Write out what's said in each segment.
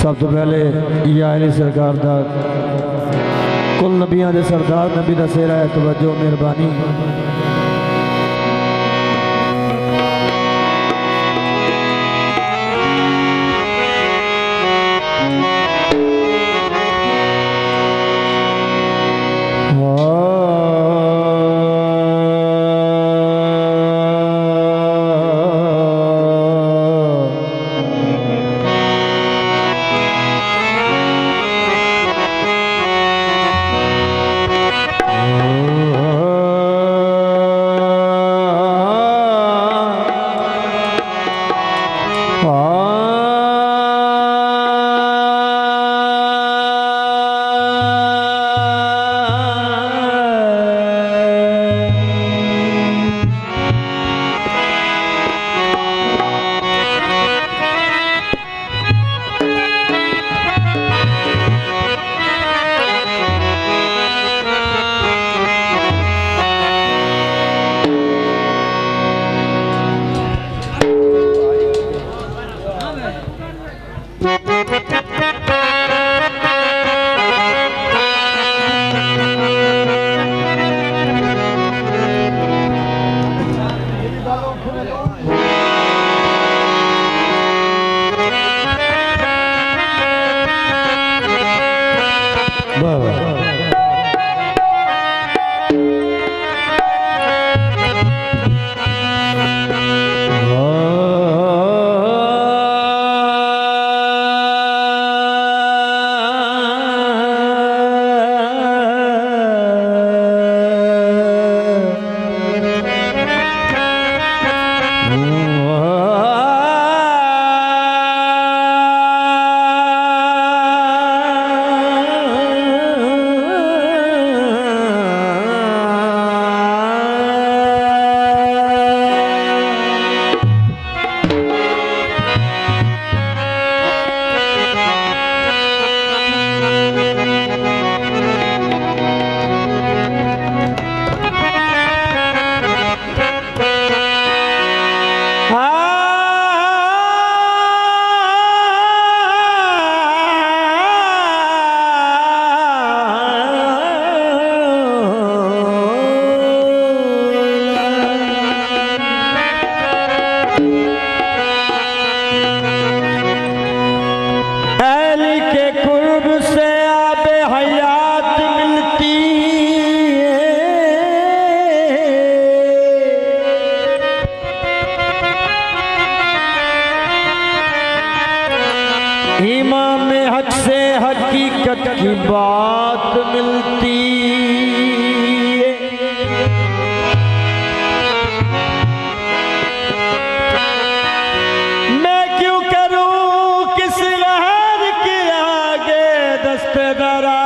सब तो पहले या अली सरकार दा कुल नबियां दे सरदार नबी दा सेहरा है, तवज्जो मेहरबानी। इमाम हक से हकीकत की बात मिलती है। मैं क्यों करूं किस लहर के आगे दस्ते दरा,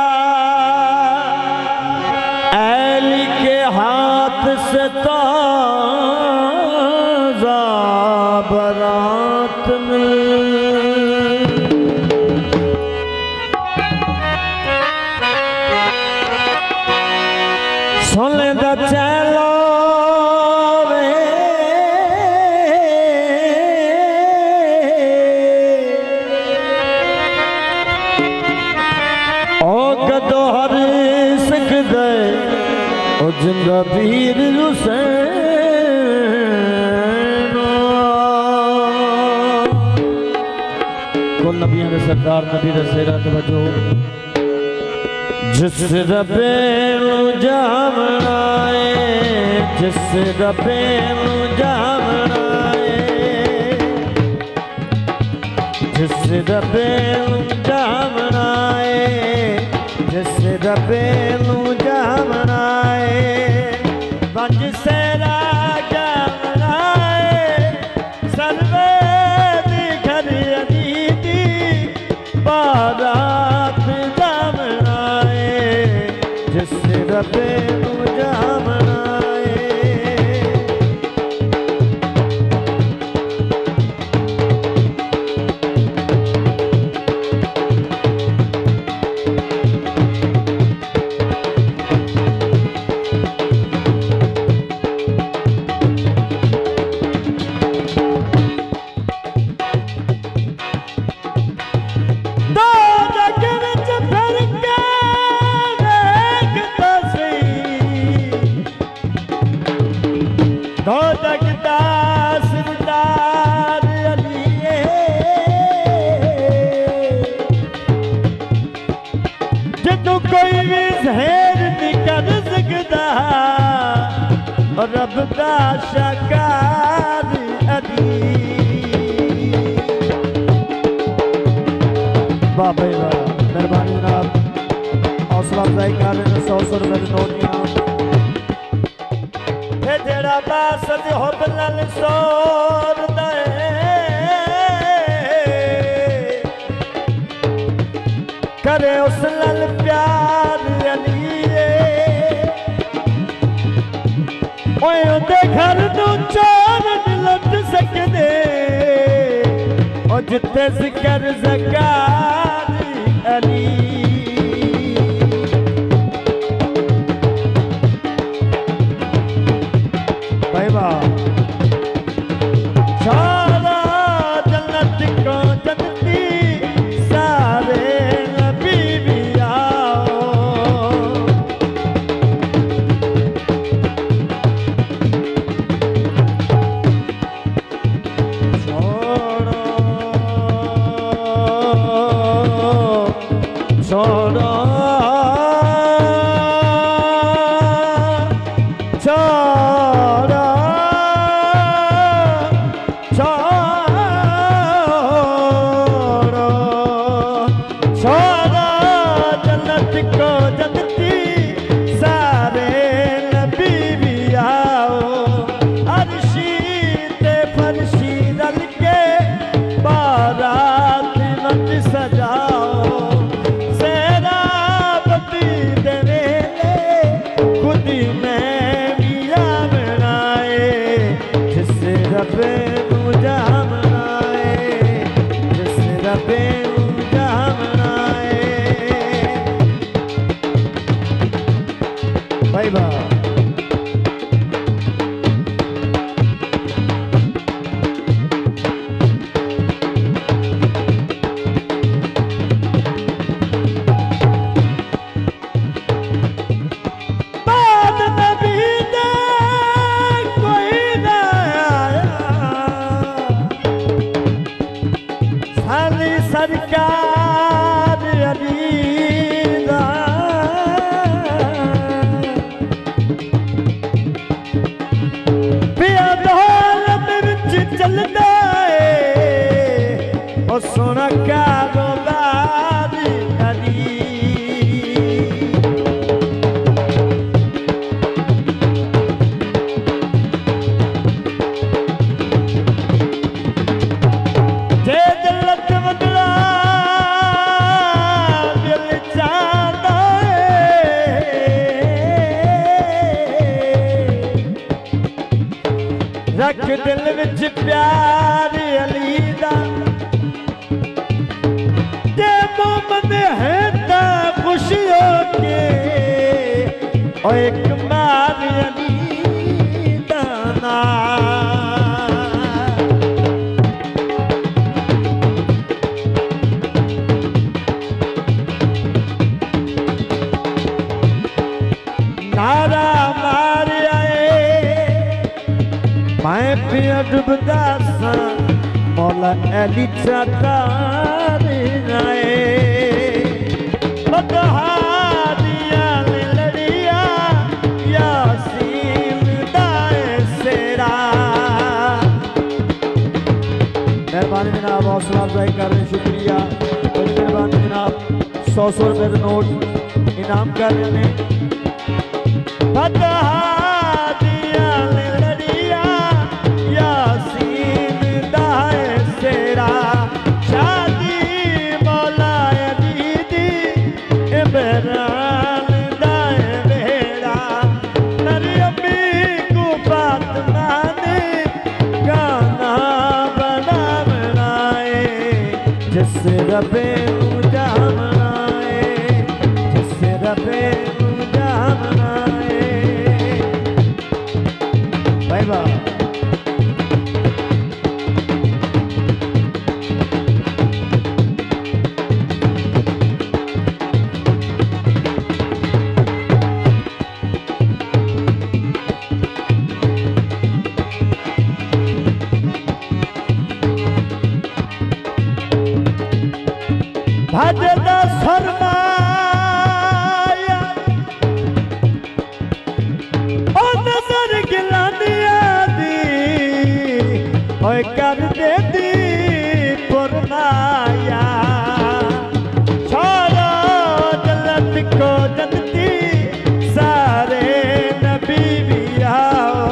ऐली के हाथ से ताज़ा बरात मिल। चलो वे ओ कदो हर सिख दे ओ जिंदा वीर हुसैन को नबियां दे सरदार नबी दा सेहरा तवज्जो। जिस रबे नू जामना है, जिस रबे नू जामना है, जिस रबे नू जामना है, जिस रबे नू जामना है, बंज सेरा जामना है, सर्वे दी घर अदीदी बारात जामना है, जिस रबे नू जामना है। दो जगदास दार अलिए जिन्नू कोई भी जहर नहीं कर सकता रब दा शाकार अली बाबा मेहरबानी जनाब हौसला अफजाई कर रहे हैं 100 रुपए के नोट जेड़ा बासद हुब नाल सोरदा करे उस नाल प्यार अलीए ओए उहदे घर नूं चोर नहीं लुट सकदे ओ जिथे जिक्र ज़कार अली सारा जन्नत को जन्नती सारे नबी भी आओ छोड़ो सरकार अलीदा पिया दौलत विच चलदा ओ सोना कारोबार अली रख दिल विच प्यार अली दा ते मोमन है ता खुशी होके ओ एक मार अली दा ना नारा मार मैं पिया डुबदा सा मौला अली चाकार आए बदहारिया लड़िया यासीन दाए सेरा मेहरबानी जनाब हौसला अफजाई कर रहे हैं शुक्रिया बड़ी मेहरबानी जनाब 100 रुपए के नोट इनाम कर रहे हैं जिससे रबे जामनाए जिससे रबे जामनाए बाय बाय फरमाया ओ नजर गिलानिया दी ओए कर दे दी फरमाया छोड़ो जन्नत को जन्नती सारे नबी भी आओ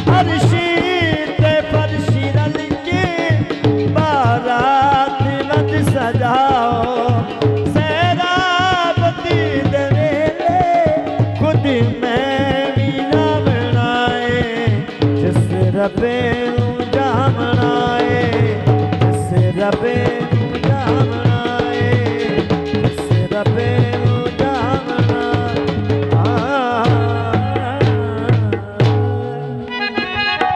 फरशी ते फरशी रल के बारात मत सजाओ सैराबती दे वेले खुद मैं भी ना बनाए जिस रबे जामनाए जिस रबे